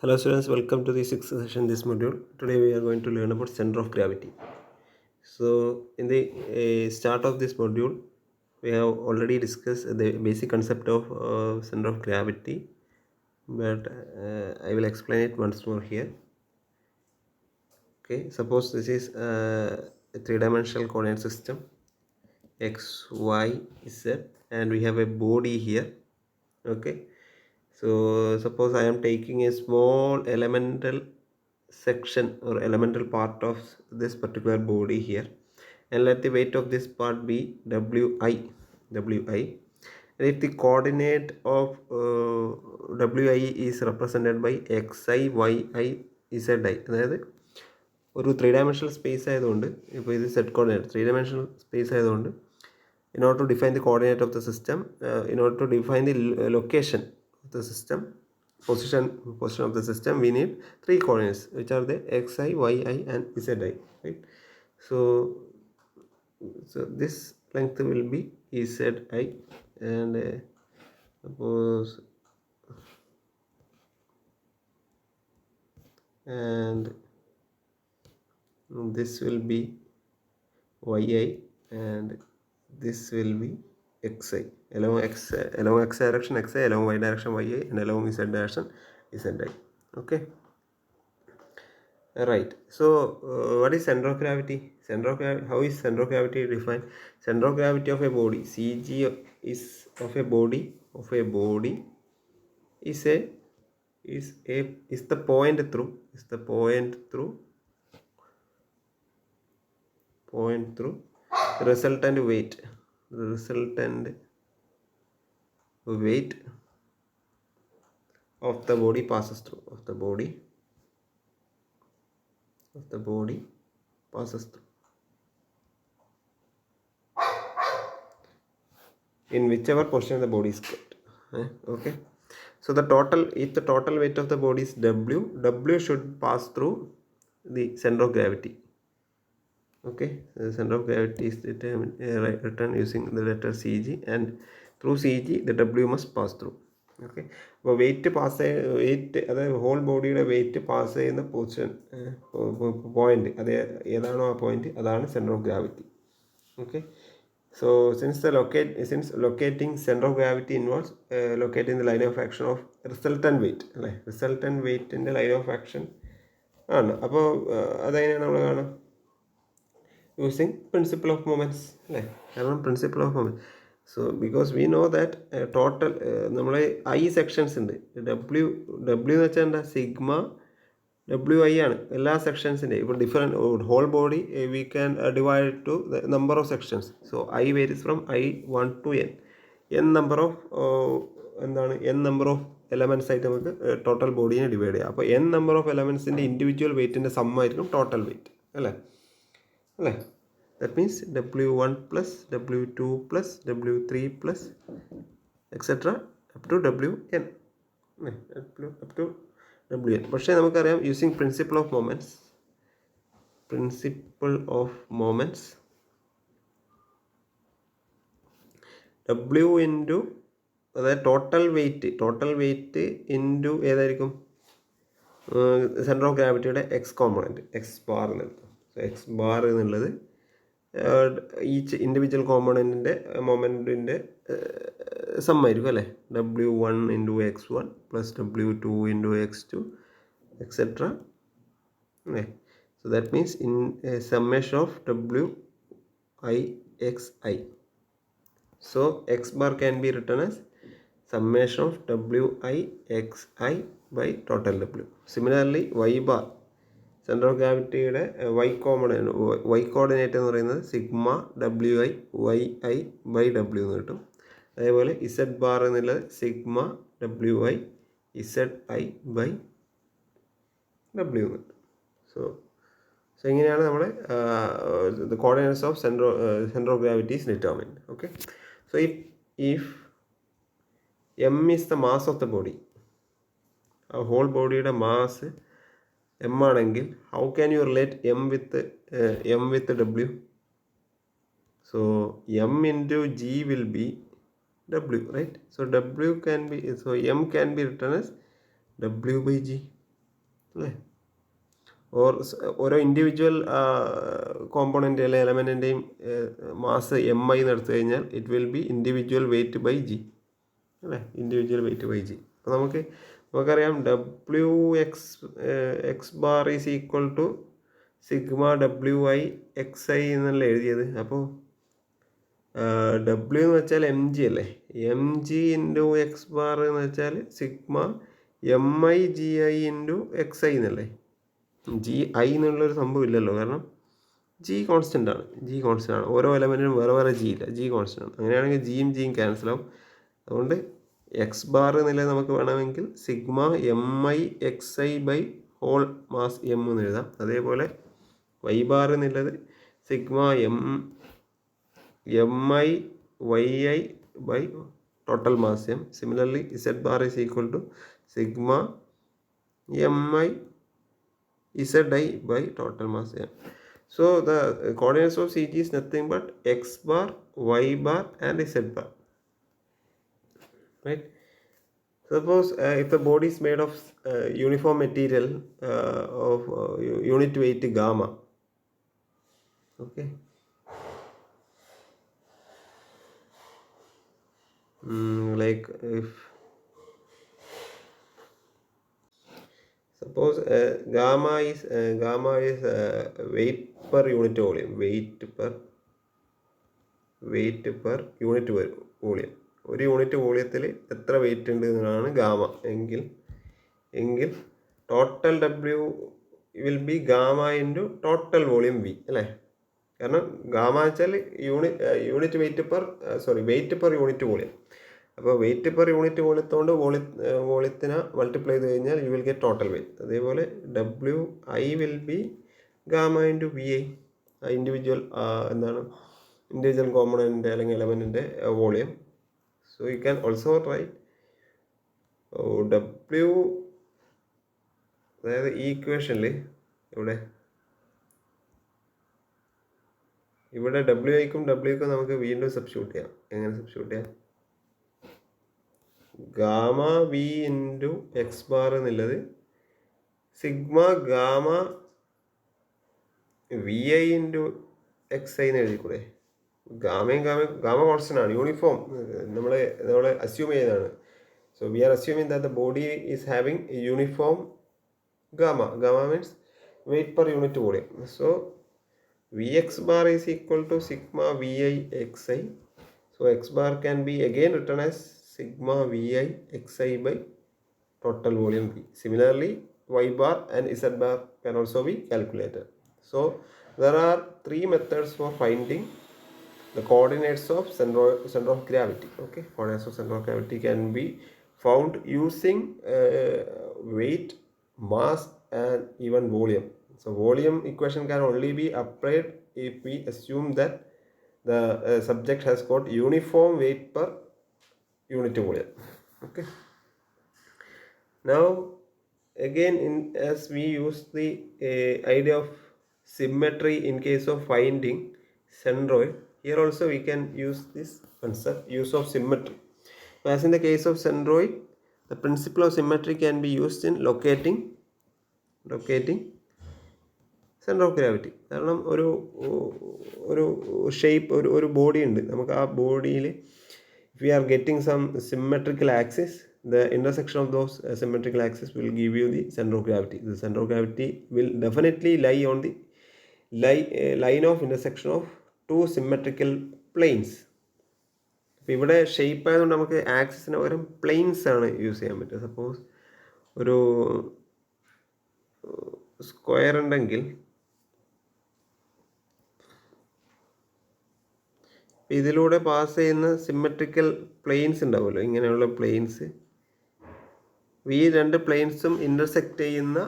Hello students, welcome to the sixth session this module. Today we are going to learn about center of gravity. So in the start of this module, we have already discussed the basic concept of center of gravity, but I will explain it once more here. Okay, suppose this is a three-dimensional coordinate system, x, y, z, and we have a body here. Okay, so suppose I am taking a small elemental section or elemental part of this particular body here, and let the weight of this part be wi. And if the coordinate of wi is represented by xi, yi, zi, അതായത് ഒരു three dimensional space ആയതുകൊണ്ട്, ഇപ്പോൾ ഇത് set coordinate three dimensional space ആയതുകൊണ്ട്, in order to define the coordinate of the system, in order to define the location of the system, position of the system, we need three coordinates, which are the xi, yi, and zi, right? So this length will be zi, and suppose and this will be yi, and this will be xi, along x direction xi, along y direction yi, and along z direction zi. Okay, right. So what is center of gravity? How is center of gravity defined? Center of gravity of a body, cg is of a body is the point through resultant weight of the body passes through in whichever position the body is kept. Okay, so if the total weight of the body is w should pass through the center of gravity. Okay, the center of gravity is determined written using the letter cg, and through cg the w must pass through. Okay, അപ്പോൾ wait അതായത് whole ബോഡിയുടെ wait pass ചെയ്യുന്ന position point, അത് ഏതാണോ ആ point, അതാണ് centre of gravity. Okay, so since locating center of gravity involves locating the line of action of resultant weight, അല്ലേ, resultant വെയ്റ്റിൻ്റെ line of action ആണ്. അപ്പോൾ അതെങ്ങനെയാണ് നമ്മൾ കാണാം? യൂസിങ് പ്രിൻസിപ്പിൾ ഓഫ് മൊമെൻറ്റ്സ്, അല്ലേ, കാരണം principle of moment. So because we know that total നമ്മളെ I sections ഉണ്ട്. ഡബ്ല്യു എന്ന് വെച്ചാൽ എന്താ? സിഗ്മ wi ആണ് എല്ലാ സെക്ഷൻസിൻ്റെ. ഇപ്പോൾ different whole body we can divide to the number of sections. So I varies from i1 to n number of number of elements ആയിട്ട് നമുക്ക് ടോട്ടൽ ബോഡീനെ ഡിവൈഡ് ചെയ്യാം. അപ്പോൾ നമ്പർ ഓഫ് എലമെൻറ്റ്സിൻ്റെ ഇൻഡിവിജ്വൽ വെയ്റ്റിൻ്റെ സമ്മായിരിക്കും ടോട്ടൽ വെയ്റ്റ്, അല്ലേ? That means w1 plus w2 plus w3 plus etc. up to wn, up to wn. പക്ഷേ നമുക്കറിയാം, using principle of moments w into, അതായത് ടോട്ടൽ വെയ്റ്റ് ഇൻറ്റു ഏതായിരിക്കും? സെൻറ്റർ ഓഫ് ഗ്രാവിറ്റിയുടെ X component, X bar എന്നെടുത്തു. സോ X bar എന്നുള്ളത് each individual കോമ്പണൻറ്റിൻ്റെ മൊമെൻറ്റിൻ്റെ സമ്മായിരിക്കും, അല്ലേ? w1 into x1 plus w2 into x2 etcetera. അല്ലേ? So that means in summation of wi xi. So x bar can be written as summation of wi xi by total w. Similarly y bar, centre of ഗ്രാവിറ്റിയുടെ y coordinate എന്ന് പറയുന്നത് sigma wi by w എന്ന് കിട്ടും. അതേപോലെ z bar എന്നുള്ളത് sigma wi zi by w എന്ന് കിട്ടും. So ഇങ്ങനെയാണ് നമ്മുടെ the coordinates of center of gravity is determined. Okay, so if m is the mass of the body, a whole bodyയുടെ mass m ആണെങ്കിൽ, how can you relate m with w? So m into g will be w, right? So m can be written as w by g. അല്ലേ? Or ഓരോ individual component അല്ലെങ്കിൽ എലമെൻറ്റിൻ്റെയും mass M I എന്ന് എടുത്തു കഴിഞ്ഞാൽ it will be individual weight by G, അല്ലേ? Individual weight by G. അപ്പോൾ നമുക്കറിയാം W X bar is equal to sigma W I X I എന്നല്ല എഴുതിയത്. അപ്പോൾ ഡബ്ല്യു എന്ന് വെച്ചാൽ എം ജി അല്ലേ? M G into X bar എന്ന് വെച്ചാൽ sigma M I G I into X I എന്നല്ലേ? ജി ഐ എന്നുള്ളൊരു സംഭവം ഇല്ലല്ലോ, കാരണം ജി കോൺസ്റ്റൻ്റ് ആണ്. ഓരോ എലമെൻറ്റിനും വേറെ വേറെ ജി ഇല്ല, ജി കോൺസ്റ്റൻ്റ് ആണ്. അങ്ങനെയാണെങ്കിൽ ജിയും ക്യാൻസൽ ആവും. അതുകൊണ്ട് എക്സ് ബാർ എന്നുള്ളത് നമുക്ക് വേണമെങ്കിൽ sigma M i X I by whole mass m എന്ന് എഴുതാം. അതേപോലെ വൈ ബാർ എന്നുള്ളത് sigma M i y i by total mass m. Similarly z bar is equal to sigma M i z i by total mass m. So the coordinates of CG is nothing but x bar, y bar and z bar, right? Suppose if the body is made of uniform material of unit weight gamma, okay, like if suppose gamma is weight per unit volume, weight per unit volume. ഒരു unit വോളിയത്തിൽ എത്ര weight ഉണ്ട് എന്നതാണ് gamma എങ്കിൽ total ഡബ്ല്യു will be gamma into total volume v, അല്ലേ? കാരണം gamma വെച്ചാൽ വെയിറ്റ് പെർ യൂണിറ്റ് വോളിയം. അപ്പോൾ വെയിറ്റ് പെർ യൂണിറ്റ് വോളിയത്തോണ്ട് വോളിയത്തിനെ മൾട്ടിപ്ലൈ ചെയ്ത് കഴിഞ്ഞാൽ you will get total weight. അതേപോലെ ഡബ്ല്യു i will be gamma into v i, individual component അല്ലെങ്കിൽ എലമെൻറ്റിൻ്റെ volume. So you can also write ഡബ്ല്യു, അതായത് ഈ ഇക്വേഷനിൽ ഇവിടെ ഡബ്ല്യു ഐക്കും നമുക്ക് വീണ്ടും സബ്സ്റ്റിറ്റ്യൂട്ട് ചെയ്യാം. എങ്ങനെ സബ്സ്റ്റിറ്റ്യൂട്ട് ചെയ്യാം? Gamma v into X bar എന്നുള്ളത് sigma gamma v i into X i എന്ന് എഴുതിക്കൂടെ? ഗാമ കോൺസ്റ്റൻ്റ് ആണ്, യൂണിഫോം, നമ്മൾ അസ്യൂം ചെയ്യുന്നതാണ്. So we are assuming that the body is having uniform gamma means weight per unit volume. So we x bar is equal to sigma v i X i. So X bar can be again written as sigma vi xi by total volume v. Similarly, y bar and z bar can also be calculated. So there are three methods for finding the coordinates of center of gravity. Okay, coordinates of center of gravity can be found using weight, mass and even volume. So volume equation can only be applied if we assume that the subject has got uniform weight per unit volume. Okay, now again as we use the idea of symmetry in case of finding centroid, here also we can use this concept, use of symmetry. As in the case of centroid, the principle of symmetry can be used in locating center of gravity. കാരണം ഒരു shape, ഒരു body ഉണ്ട്, നമുക്ക് ആ ബോഡിയിൽ if we are getting some symmetrical axis, the intersection of those symmetrical axis will give you the center of gravity. The center of gravity will definitely lie on the line of intersection of two symmetrical planes. അപ്പോൾ ഇവിടെ shape ആയതുകൊണ്ട് നമുക്ക് ആക്സിസിന് പകരം planes ആണ് use ചെയ്യാൻ പറ്റുക. Suppose ഒരു square ഉണ്ടെങ്കിൽ ഇതിലൂടെ പാസ് ചെയ്യുന്ന സിമെട്രിക്കൽ പ്ലെയിൻസ് ഉണ്ടാവുമല്ലോ, ഇങ്ങനെയുള്ള പ്ലെയിൻസ്. ഈ രണ്ട് പ്ലെയിൻസും ഇൻ്റർസെക്റ്റ് ചെയ്യുന്ന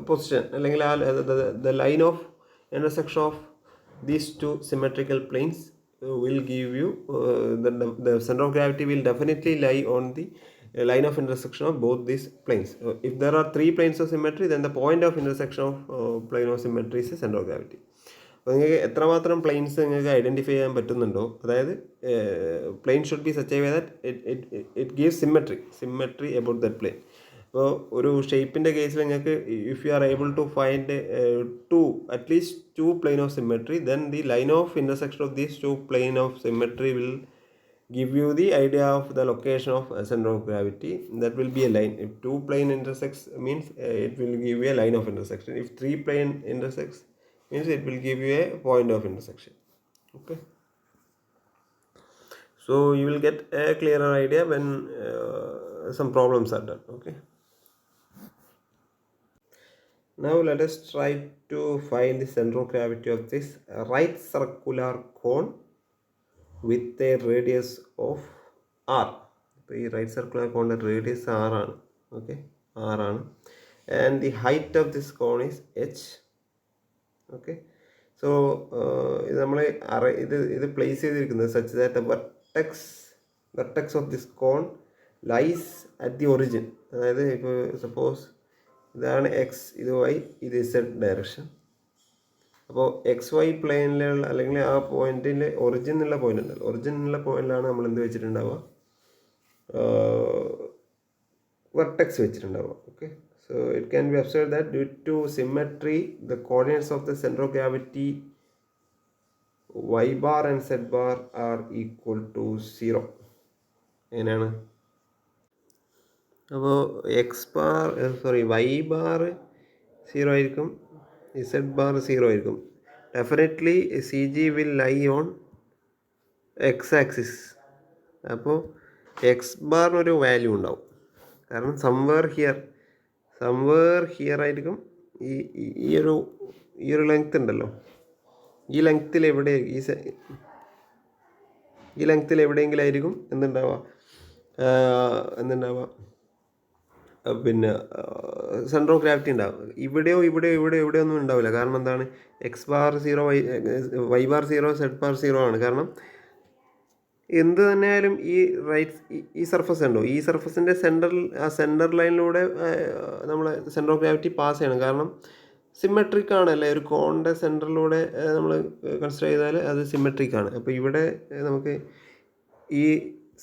പൊസിഷൻ അല്ലെങ്കിൽ the line of intersection of these two symmetrical planes will give you the center of gravity will definitely lie on the line of intersection of both these planes. If there are three planes of symmetry, then the point of intersection of plane of symmetry is the center of gravity. അപ്പോൾ നിങ്ങൾക്ക് എത്രമാത്രം planes നിങ്ങൾക്ക് identify ചെയ്യാൻ പറ്റുന്നുണ്ടോ, അതായത് plane should be such a way that it gives symmetry about that plane. അപ്പോൾ ഒരു ഷേപ്പിൻ്റെ കേസിൽ നിങ്ങൾക്ക് if you are able to find at least two plane of symmetry, then the line of intersection of these two plane of symmetry will give you the idea of the location of center of gravity. That will be a line. If two plane intersects means it will give you a line of intersection. If three plane intersects means it will give you a point of intersection. Okay, so you will get a clearer idea when some problems are done. Okay, now let us try to find the center of gravity of this right circular cone with a radius of r. അപ്പോൾ ഈ right circular കോണിൻ്റെ radius ആറാണ്. Okay, ആറാണ്. And the height of this cone is h. Okay, so ഇത് നമ്മൾ ഇത് place ചെയ്തിരിക്കുന്നത് such that vertex of this cone lies at the origin. അതായത് ഇപ്പോൾ സപ്പോസ് ഇതാണ് എക്സ്, ഇത് വൈ, ഇത് ഇസഡ് ഡയറക്ഷൻ. അപ്പോൾ എക്സ് വൈ പ്ലെയിനിലുള്ള അല്ലെങ്കിൽ ആ പോയിന്റിൽ ഒറിജിൻ എന്നുള്ള പോയിന്റ് ഉണ്ടല്ലോ, ഒറിജിൻ എന്നുള്ള പോയിന്റിലാണ് നമ്മൾ എന്ത് വെച്ചിട്ടുണ്ടാവുക, വെർട്ടെക്സ് വെച്ചിട്ടുണ്ടാവുക. Okay, so it can be observe that due to symmetry the coordinates of the centre of gravity y bar and z bar are equal to 0. എങ്ങനെയാണ്? അപ്പോൾ വൈ ബാർ 0 ആയിരിക്കും, ഇസഡ് ബാർ 0 ആയിരിക്കും. Definitely C G will lie on x axis. അപ്പോൾ x ബാറിനൊരു value ഉണ്ടാവും, കാരണം somewhere here ആയിരിക്കും ഈ ഒരു ലെങ്ത് ഉണ്ടല്ലോ, ഈ ലെങ്ത്തിൽ എവിടെയെങ്കിലും ആയിരിക്കും എന്തുണ്ടാവുക, പിന്നെ സെൻറ്റർ ഓഫ് ഗ്രാവിറ്റി ഉണ്ടാവും. ഇവിടെയോ ഒന്നും ഉണ്ടാവില്ല. കാരണം എന്താണ്, x bar 0, y bar 0, z bar 0 ആണ്. കാരണം എന്ത് തന്നെയായാലും ഈ സർഫസ് ഉണ്ടോ, ഈ സർഫസിൻ്റെ സെൻറ്റർ ലൈനിലൂടെ നമ്മൾ സെൻറ്റർ ഓഫ് ഗ്രാവിറ്റി പാസ് ചെയ്യണം. കാരണം സിമെട്രിക് ആണല്ലേ, ഒരു കോണിൻ്റെ സെൻറ്ററിലൂടെ നമ്മൾ കൺസിഡർ ചെയ്താൽ അത് സിമെട്രിക് ആണ്. അപ്പോൾ ഇവിടെ നമുക്ക് ഈ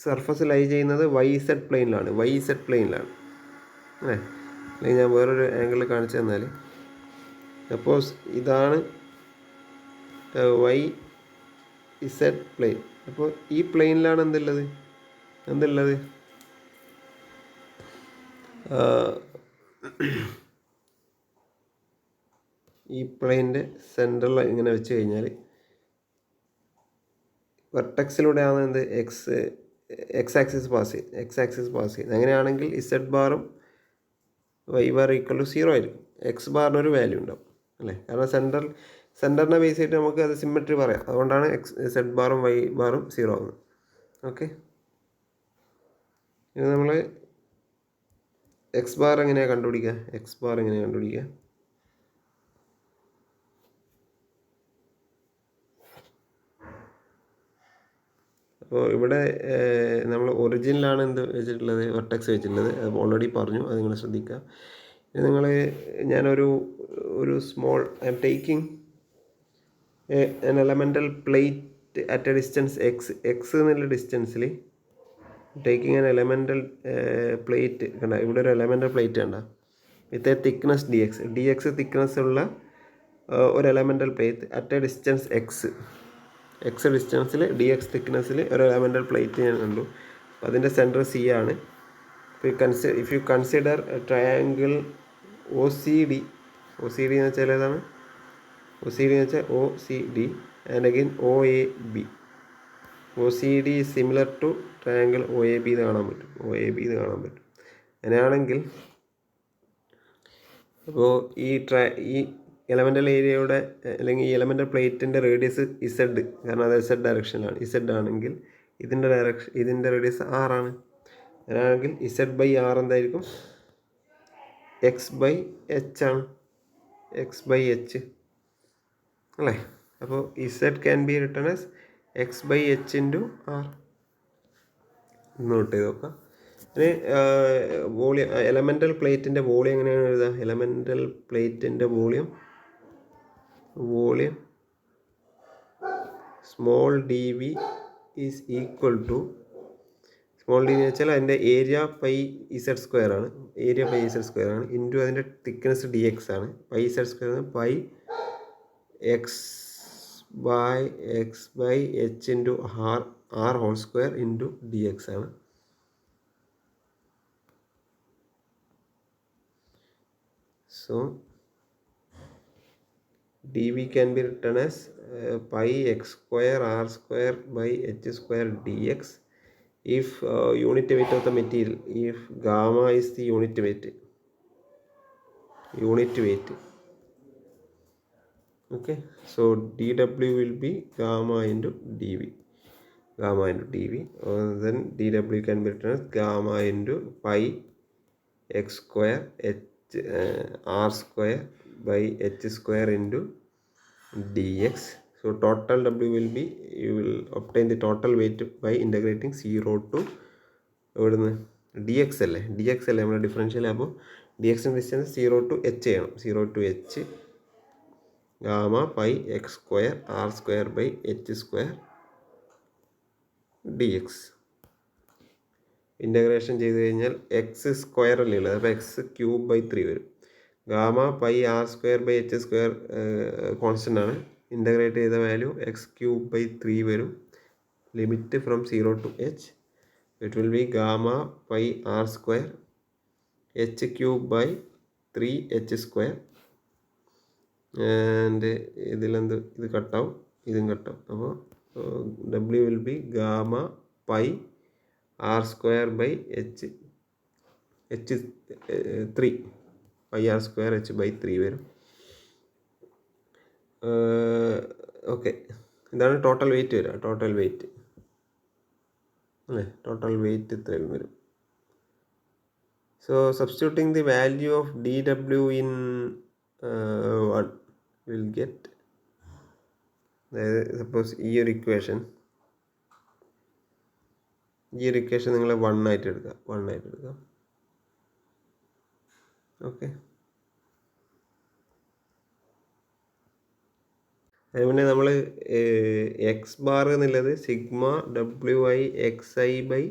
സർഫസ് ലൈ ചെയ്യുന്നത് വൈ സെഡ് പ്ലെയിനിലാണ് അല്ലേ. അല്ലെങ്കിൽ ഞാൻ വേറൊരു ആംഗിളിൽ കാണിച്ചു തന്നാൽ, സപ്പോസ് ഇതാണ് വൈ ഇസഡ് പ്ലെയിൻ. അപ്പോൾ ഈ പ്ലെയിനിലാണ് എന്തുള്ളത് ഈ പ്ലെയിൻ്റെ സെൻറ്ററിൽ ഇങ്ങനെ വെച്ച് കഴിഞ്ഞാൽ വെർട്ടെക്സിലൂടെയാണ് എക്സ് ആക്സിസ് പാസ് ചെയ്യുന്നത്. അങ്ങനെയാണെങ്കിൽ ഇസഡ് ബാറും വൈ ബാർ ഈക്വൽ ടു 0 ആയിരിക്കും. എക്സ് ബാറിനൊരു വാല്യൂ ഉണ്ടാവും അല്ലേ, കാരണം സെൻറ്ററിനെ ബേസ് ചെയ്തിട്ട് നമുക്ക് അത് സിമെട്രി പറയാം. അതുകൊണ്ടാണ് സെഡ് ബാറും വൈ ബാറും 0 ആകുന്നത്. ഓക്കെ, ഇത് നമ്മൾ എക്സ് ബാർ എങ്ങനെയാണ് കണ്ടുപിടിക്കുക? അപ്പോൾ ഇവിടെ നമ്മൾ ഒറിജിനിലാണ് എന്ത് വെച്ചിട്ടുള്ളത്, വെർട്ടെക്സ് വെച്ചിട്ടുള്ളത്. അത് ഓൾറെഡി പറഞ്ഞു, അത് നിങ്ങൾ ശ്രദ്ധിക്കുക. ഞാനൊരു small I am taking an elemental plate at a distance x എന്നുള്ള ഡിസ്റ്റൻസിൽ ടേക്കിംഗ് an elemental plate കണ്ട, ഇവിടെ ഒരു elemental plate കണ്ട, with a thickness dx thickness ഉള്ള ഒരു elemental plate at a distance x ഡിസ്റ്റൻസിൽ dx തിക്നെസ്സിൽ ഒരു elemental plate ഞാൻ കണ്ടു. അതിൻ്റെ സെൻറ്റർ C ആണ്. if you consider a triangle OCD എന്ന് വെച്ചാൽ ഏതാണ്, OCD എന്ന് വെച്ചാൽ OCD and again OAB. OCD is similar to triangle OAB എന്ന് കാണാൻ പറ്റും. അങ്ങനെയാണെങ്കിൽ അപ്പോൾ ഈ എലമെൻ്റൽ ഏരിയയുടെ അല്ലെങ്കിൽ ഈ എലമെൻ്റൽ പ്ലേറ്റിൻ്റെ റേഡിയസ് ഇസഡ്, കാരണം അത് ഇസഡ് ഡയറക്ഷനിലാണ്. ഇസഡ് ആണെങ്കിൽ ഇതിൻ്റെ റേഡിയസ് ആറാണ്. അങ്ങനെയാണെങ്കിൽ ഇസഡ് ബൈ ആർ എന്തായിരിക്കും, എക്സ് ബൈ എച്ച് ആണ്, അല്ലേ. അപ്പോൾ z can be written as x by h into r. Note ചെയ്ത് നോക്കാം. ഇനി വോളിയം, എലമെൻ്റൽ പ്ലേറ്റിൻ്റെ വോളിയം എങ്ങനെയാണ് എഴുതുക? എലമെൻ്റൽ പ്ലേറ്റിൻ്റെ volume small dv is equal to small d എന്ന് വെച്ചാൽ അതിൻ്റെ ഏരിയ പൈ ഇസഡ് സ്ക്വയർ ആണ്, ഏരിയ പൈ ഇസഡ് സ്ക്വയർ ആണ്, ഇൻറ്റു അതിൻ്റെ തിക്നെസ് ഡി എക്സ് ആണ്. Pi z square pi x by h into r whole square into d x ആണ്. So dv can be written as pi x square r square by h square dx if unit weight of the material, if gamma is the unit weight. Okay, so dw will be gamma into dv, then dw can be written as gamma into pi x square r square by h square into dx. So total w will be, you will obtain the total weight by integrating 0 to എവിടുന്ന് dx അല്ലേ നമ്മുടെ differential. അപ്പോൾ dx distance 0 to h ചെയ്യണം. 0 to h gamma pi x square r square by h square d x. Integration ചെയ്ത് കഴിഞ്ഞാൽ X square അല്ലേ ഉള്ളത്, അപ്പോൾ എക്സ് ക്യൂബ് ബൈ 3 വരും. Gamma pi r square by h square constant ആണ്. ഇൻ്റഗ്രേറ്റ് ചെയ്ത വാല്യൂ എക്സ് ക്യൂബ് ബൈ 3 വരും. Limit from 0 to h, it will be gamma pi r square h cube by 3 h square. And ഇത് കട്ടാവും, ഇതും കട്ടാവും. അപ്പോൾ W will be gamma pi r square by h 3 pi r square h by 3 വരും. Okay, ഇതാണ് total weight വരിക. Total weight ഇത്രയും വരും. So substituting the value of D W in 1 will get, അതായത് സപ്പോസ് ഈ ഒരു ഇക്വേഷൻ നിങ്ങൾ 1 ആയിട്ട് എടുക്കുക. ഓക്കെ, അതുപോലെ നമ്മൾ എക്സ് ബാർ എന്നുള്ളത് sigma W I X I by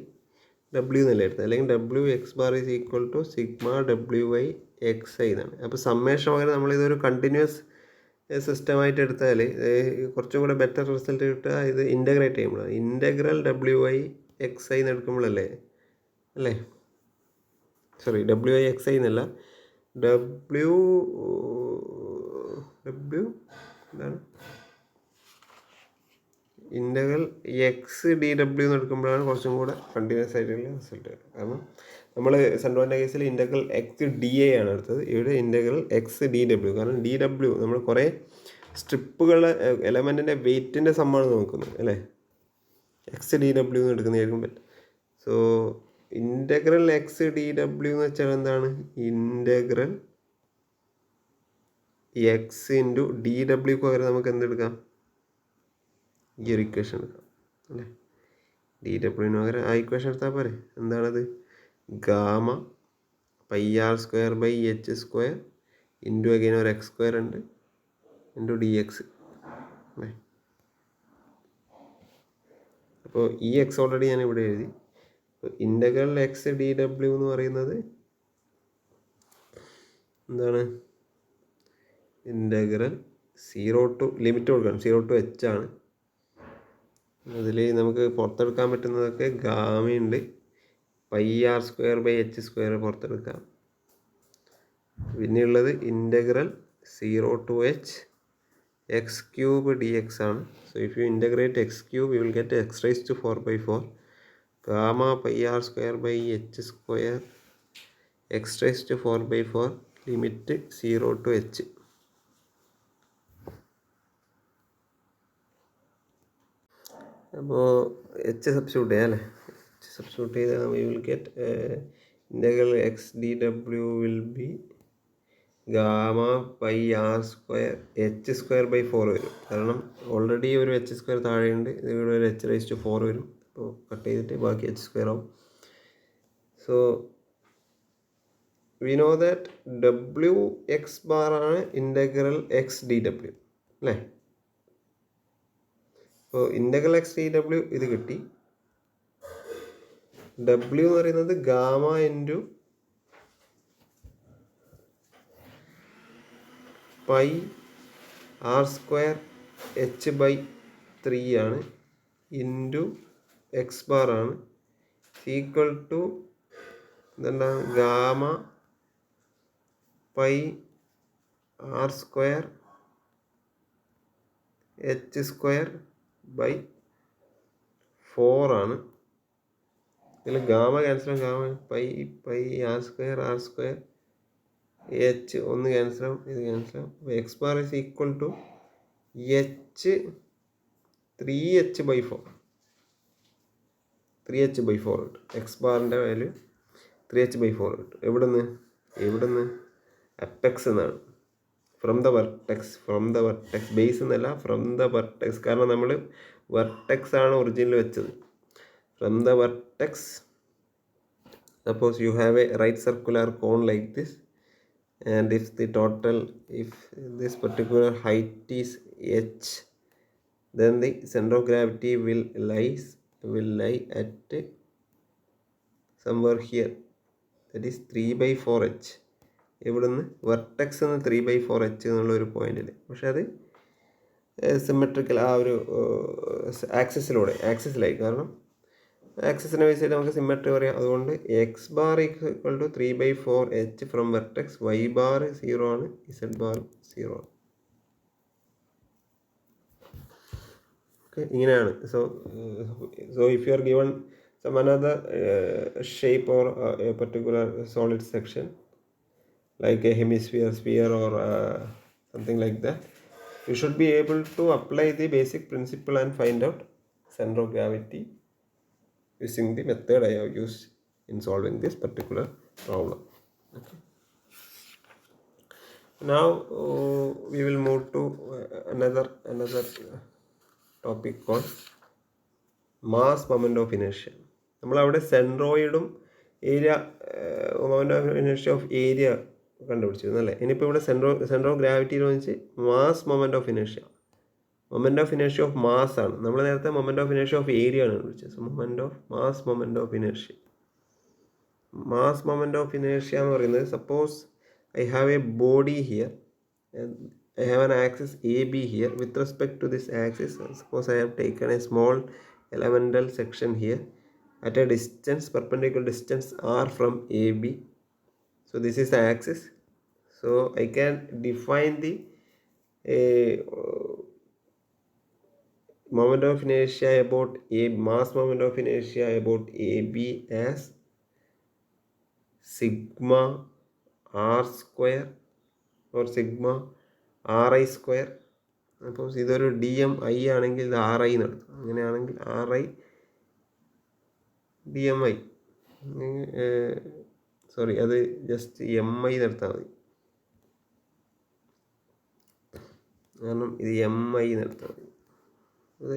W എന്നല്ല എടുത്തത്, അല്ലെങ്കിൽ W X bar is equal to sigma W I X I എന്നാണ്. അപ്പോൾ സമ്മേഷൻ പകരം നമ്മളിതൊരു കണ്ടിന്യൂസ് സിസ്റ്റമായിട്ട് എടുത്താൽ കുറച്ചും കൂടെ ബെറ്റർ റിസൾട്ട് കിട്ടുക ഇത് ഇൻ്റഗ്രേറ്റ് ചെയ്യുമ്പോഴാണ്. ഇൻ്റഗ്രൽ ഡബ്ല്യു ഐ എക്സ് ഐ എന്ന് എടുക്കുമ്പോഴല്ലേ സോറി ഡബ്ല്യു ഐ എക്സ് ഐ എന്നല്ല, ഡബ്ല്യു എന്താണ് ഇൻ്റഗ്രൽ എക്സ് ഡി ഡബ്ല്യു എന്ന് എടുക്കുമ്പോഴാണ് കുറച്ചും കൂടെ കണ്ടിന്യൂസ് ആയിട്ടുള്ള റിസൾട്ട്. കാരണം നമ്മൾ സെൻട്രോൻ്റെ കേസിൽ ഇൻ്റഗ്രൽ എക്സ് ഡി എ ആണ് എടുത്തത്, ഇവിടെ ഇൻ്റഗ്രൽ എക്സ് ഡി ഡബ്ല്യു. കാരണം ഡി ഡബ്ല്യു നമ്മൾ കുറേ സ്ട്രിപ്പുകൾ എലമെൻറ്റിൻ്റെ വെയ്റ്റിൻ്റെ സമ്മാണ് നോക്കുന്നത് അല്ലേ, എക്സ് ഡി ഡബ്ല്യു എന്ന് എടുക്കുന്നതായിരിക്കും പറ്റും. സോ ഇൻ്റഗ്രൽ എക്സ് ഡി ഡബ്ല്യു എന്ന് വെച്ചാൽ എന്താണ്, integral X into D W പകരം നമുക്ക് എന്തെടുക്കാം, ഈ ഒരു ഇക്വേഷൻ എടുക്കാം അല്ലേ. ഡി ഡബ്ല്യുവിന് പകരം ആ ഇക്വേഷൻ എടുത്താൽ പോരെ. എന്താണത്, gamma pi r square by h square into again ഒരു എക്സ് സ്ക്വയർ ഉണ്ട് ഇൻറ്റു ഡി എക്സ് അല്ലേ. അപ്പോൾ ഈ എക്സ് ഓൾറെഡി ഞാൻ ഇവിടെ എഴുതി. ഇൻ്റഗ്രൽ എക്സ് ഡി ഡബ്ല്യു എന്ന് പറയുന്നത് എന്താണ്, ഇൻ്റഗ്രൽ 0 to ലിമിറ്റ് കൊടുക്കണം, 0 to h ആണ്. അതിൽ നമുക്ക് പുറത്തെടുക്കാൻ പറ്റുന്നതൊക്കെ ഗാമയുണ്ട്, pi r square by h square പുറത്തെടുക്കാം. പിന്നെയുള്ളത് integral 0 to h x cube d x ആണ്. So if you integrate x cube you will get x raise to 4/4 gamma pi r square by h square x raise to 4/4 limit 0 to h. അപ്പോൾ h substitute ചെയ്യാം അല്ലേ. H substitute ചെയ്താൽ we will get integral x d ഡബ്ല്യു will be gamma pi r square h square by 4 വരും. കാരണം already ഒരു H square താഴെയുണ്ട്, ഇവിടെ ഒരു എച്ച് റൈസ് ടു 4 വരും. അപ്പോൾ കട്ട് ചെയ്തിട്ട് ബാക്കി എച്ച് സ്ക്വയർ ആവും. So we know that W X bar ആണ് ഇൻ്റഗ്രൽ എക്സ് ഡി ഡബ്ല്യു അല്ലേ. അപ്പോൾ ഇൻ്റഗ്രൽ എക്സ് ഡി ഡബ്ല്യു ഇത് കിട്ടി. W എന്ന് പറയുന്നത് gamma into pi r square h by 3 ആണ് ഇൻറ്റു എക്സ് ബാർ ആണ് ഈക്വൽ ടു എന്താണ് gamma pi r square h square by 4 ആണ്. ഇതിൽ gamma cancel gamma pi r square h ഒന്ന് ക്യാൻസലാവും, ഇത് ക്യാൻസലാവും. അപ്പോൾ x bar is equal to h 3h/4 കിട്ടും. എക്സ് ബാറിൻ്റെ വാല്യൂ 3h/4 കിട്ടും. എവിടുന്ന് അപ്പെക്സ് എന്നാണ്. ഫ്രം ദ വെർട്ടെക്സ് ബേസ് എന്നല്ല, ഫ്രം ദ വെർട്ടെക്സ്. കാരണം നമ്മൾ വെർട്ടെക്സ് ആണ് ഒറിജിനിൽ വെച്ചത്. From the vertex, suppose you have a right circular cone like this, and if this particular height is h, then the center of gravity will lie at somewhere here, that is 3/4h. ഇവിടുന്ന് vertex എന്ന് 3/4h എന്നുള്ളൊരു പോയിന്റിൽ. പക്ഷെ അത് symmetrical ആ ഒരു ആക്സിസിലായി. കാരണം ആക്സിസിനെ base ചെയ്ത് നമുക്ക് സിമെട്രി പറയാം. അതുകൊണ്ട് x bar equal to 3/4h from vertex, y bar 0 ആണ്, ഇസഡ് ബാർ 0 ആണ്. ഓക്കെ, ഇങ്ങനെയാണ്. So if you are given some another shape or a particular solid section like a hemisphere, sphere or something like that, you should be able to apply the basic principle and find out center of gravity using the method I have used in solving this particular problem. Okay. Now we will move to another topic called mass moment of inertia. നമ്മളവിടെ സെൻട്രോയിഡും area moment of inertia of area കണ്ടുപിടിച്ചിരുന്നു അല്ലേ. ഇനിയിപ്പോൾ ഇവിടെ centre of ഗ്രാവിറ്റിയിൽ വെച്ച് mass moment of inertia of mass ആണ്. നമ്മൾ നേരത്തെ moment of inertia of area ആണ് കണ്ടുപിടിച്ചത്. So mass moment of inertia എന്ന് പറയുന്നത്, suppose I have a body here, I have an axis AB here. With respect to this axis, suppose I have taken a small elemental section here at a distance, perpendicular distance r from AB. So this is the axis. So I can define the moment of inertia about mass moment of inertia about AB as sigma r square or sigma ri square. അപ്പോൾ ഇതൊരു DMI ആണെങ്കിൽ ഇത് RI നടത്തും. അങ്ങനെയാണെങ്കിൽ RI DMI, sorry, അത് just MI നടത്താൽ മതി. കാരണം ഇത് MI നടത്താൽ മതി. അത്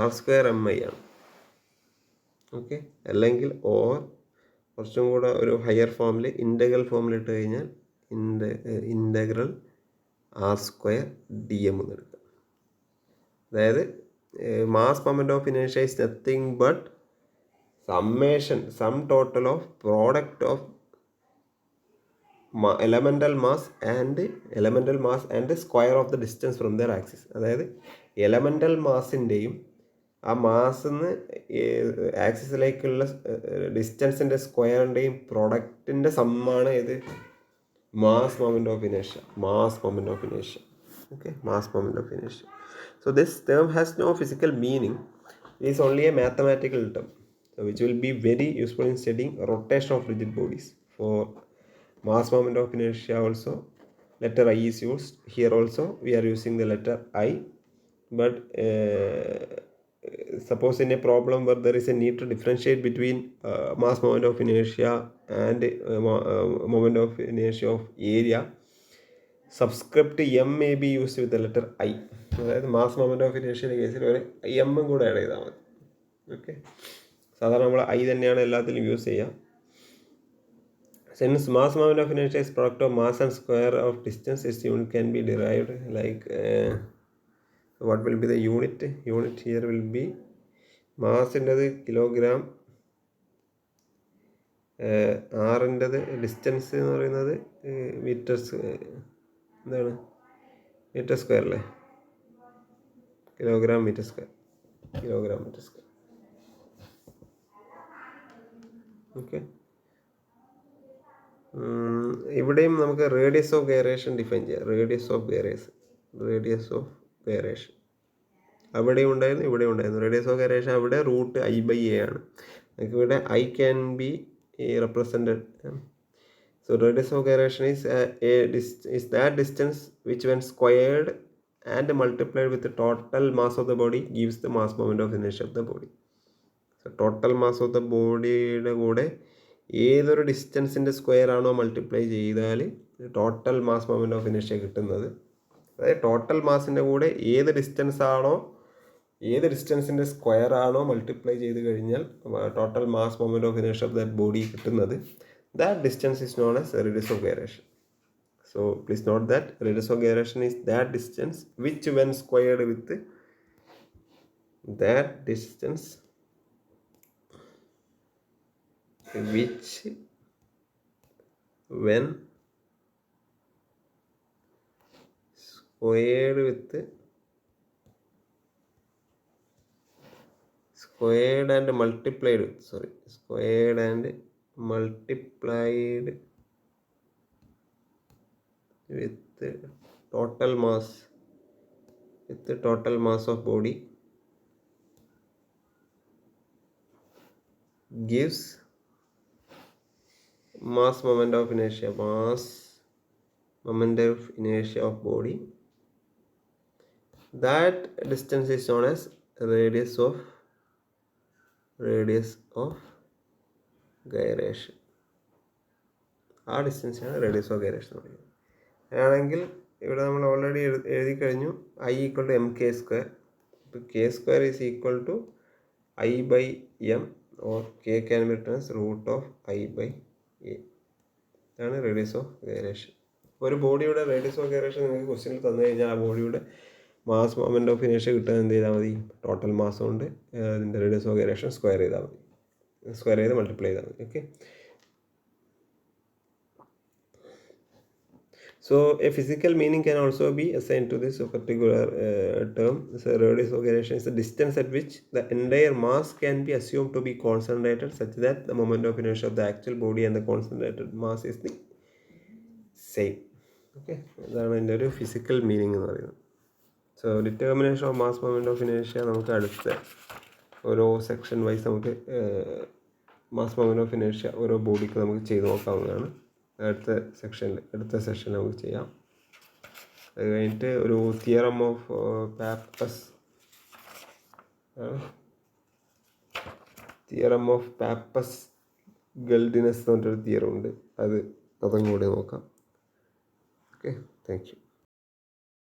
r² MI ആണ്. ഓക്കെ, അല്ലെങ്കിൽ കുറച്ചും കൂടെ ഒരു ഹയർ ഫോമിൽ ഇൻ്റഗ്രൽ ഫോമിൽ ഇട്ട് കഴിഞ്ഞാൽ ഇൻ്റഗ്രൽ r² DM എന്ന് എടുക്കാം. അതായത് mass moment of inertia is nothing but sum total of product of elemental mass and square of the distance from there axis. അതായത് എലമെൻ്റൽ മാസിൻ്റെയും ആ മാസിന്ന് ആക്സിസിലേക്കുള്ള ഡിസ്റ്റൻസിൻ്റെ സ്ക്വയറിൻ്റെയും പ്രൊഡക്റ്റിൻ്റെ സമ്മാണ് ഇത് mass moment of inertia. Okay, mass moment of inertia. So this term has no physical meaning. It is only a mathematical term, which will be very useful in studying rotation of rigid bodies. For mass moment of inertia also, letter I is used. Here also we are using the letter I. But suppose in a problem where there is a need to differentiate between mass moment of inertia and moment of inertia of area, subscript M may be used with the letter I. അതായത് mass moment of ഇനർഷ്യയുടെ കേസിൽ ഒരു M കൂടെ add ചെയ്താൽ മതി. Okay, സാധാരണ നമ്മൾ I തന്നെയാണ് എല്ലാത്തിലും യൂസ് ചെയ്യുക. Since mass moment of inertia is product of mass and square of distance, its unit can be derived like what will be the unit here will be mass in the kilogram ആറിൻ്റെത് distance എന്ന് പറയുന്നത് metres എന്താണ് metre square അല്ലേ, kilogram metre square. Okay. ഇവിടെയും നമുക്ക് radius of gyration define ചെയ്യാം. Radius of gyration അവിടെയും ഉണ്ടായിരുന്നു, ഇവിടെ ഉണ്ടായിരുന്നു. റേഡിയസ് ഓഫ് ഗൈറേഷൻ അവിടെ √I/A ആണ്. നമുക്ക് ഇവിടെ I can be represented. So radius of gyration is that distance which when squared and multiplied with the total mass of the body gives the mass moment of inertia of the body. So total mass of the bodyയുടെ കൂടെ ഏതൊരു ഡിസ്റ്റൻസിൻ്റെ square ആണോ multiply ചെയ്താൽ total mass moment of ഇനേഷ്യ കിട്ടുന്നത്. അതായത് total മാസിൻ്റെ കൂടെ ഏത് ഡിസ്റ്റൻസിൻ്റെ square ആണോ multiply ചെയ്ത് കഴിഞ്ഞാൽ ടോട്ടൽ മാസ് മൊമെൻ്റ് ഓഫ് ഇനേഷ്യ ഓഫ് ദാറ്റ് ബോഡി കിട്ടുന്നത്. That distance is known as radius of gyration. So please note that radius of gyration is that distance which when squared with that distance which when squared and multiplied with total mass of body gives mass moment of inertia of body. That distance is known as radius of gyration. ആ ഡിസ്റ്റൻസാണ് radius of gyration എന്ന് പറയുന്നത്. ആണെങ്കിൽ ഇവിടെ നമ്മൾ already എഴുതി കഴിഞ്ഞു I = mk². ഇപ്പോൾ k² is equal to I/m or k can be written as √I/A. ഇതാണ് റേഡിയസ് ഓഫ് ഗൈറേഷൻ. ഒരു ബോഡിയുടെ റേഡിയസ് ഓഫ് ഗൈറേഷൻ നിങ്ങൾക്ക് ക്വസ്റ്റ്യനിൽ തന്നു കഴിഞ്ഞാൽ ആ ബോഡിയുടെ മാസ് മൊമെൻ്റ് ഓഫ് ഇനേഷ്യ കിട്ടാൻ എന്ത് ചെയ്താൽ മതി, ടോട്ടൽ മാസ് കൊണ്ട് അതിൻ്റെ റേഡിയസ് ഓഫ് ഗൈറേഷൻ സ്ക്വയർ ചെയ്ത് മൾട്ടിപ്ലൈ ചെയ്താൽ മതി. Okay. So a physical meaning can also be assigned to this particular term. So radius of gyration is the distance at which the entire mass can be assumed to be concentrated such that the moment of inertia of the actual body and the concentrated mass is the same. Okay, അതാണ് എൻ്റെ ഒരു physical meaning എന്ന് പറയുന്നത്. So determination of mass moment of ഇനേഷ്യ നമുക്ക് അടുത്ത ഓരോ section wise നമുക്ക് മാസ് മൊമെൻ്റ് ഓഫ് ഇനേഷ്യ ഓരോ ബോഡിക്ക് നമുക്ക് ചെയ്ത് നോക്കാവുന്നതാണ്. അടുത്ത സെഷനിൽ നമുക്ക് ചെയ്യാം. അത് കഴിഞ്ഞിട്ട് ഒരു തിയറം ഓഫ് പാപ്പസ് ഗൾഡിനസ് എന്ന് പറഞ്ഞൊരു തിയറം ഉണ്ട്. അതും കൂടെ നോക്കാം. Okay, thank you.